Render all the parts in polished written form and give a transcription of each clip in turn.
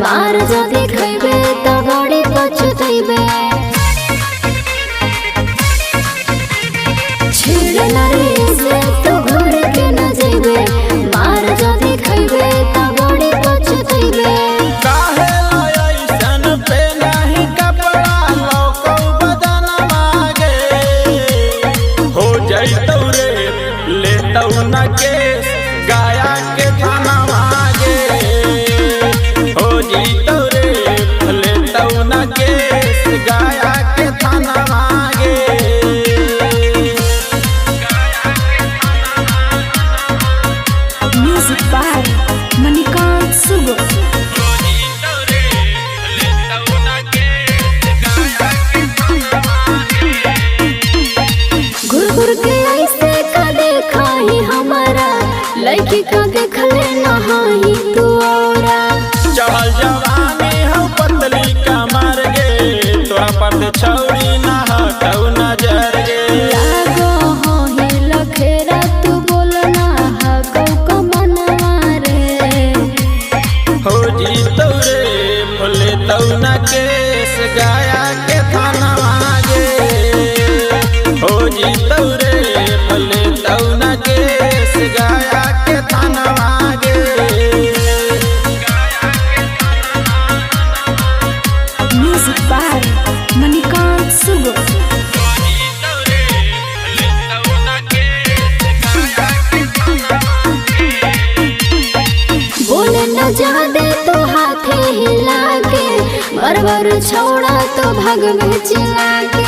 मार जदि खइबे त बड़ी पछतइबे। छिड़ना रे से तो घर के न जइबे, मार जदि खइबे त बड़ी पछतइबे। काहे ऐसन पे नहीं कपड़ा लौकौ बदनवा गे, हो जइतौ रे लेतौ न केस गाया के थानवा गे, हो जइतौ रे लेतौ न केस गाया के थानवा गे। म्यूजिक बाय मणिकांत सुगो। घुर के ऐसे का देखाही हमारा, लड़की का देखले नहाही तू औरा। चढ़ल जवानी हो पतली कमर गे, तोरा पर छौरी ना हटौ नजर गे। लागो हो ही लखेरा तू बोलना हकौ कमनवा रे। हो जीतौ रे फुलेतौ न केस गाया के थानवा गे, हो जीतौ रे फुलेतौ न केस गाया के थानवा गे। म्यूजिक बाय मणिकांत सुगो। बोले न जादे तो हाथे हिला के, बरबर छोड़ा तो भाग में चिल्ला के।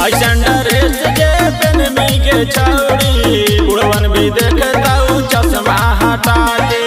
ऐसन ड्रेस जे पेनमी के छौरी, बुढ़वन भी देखतौ चश्मा हटा के।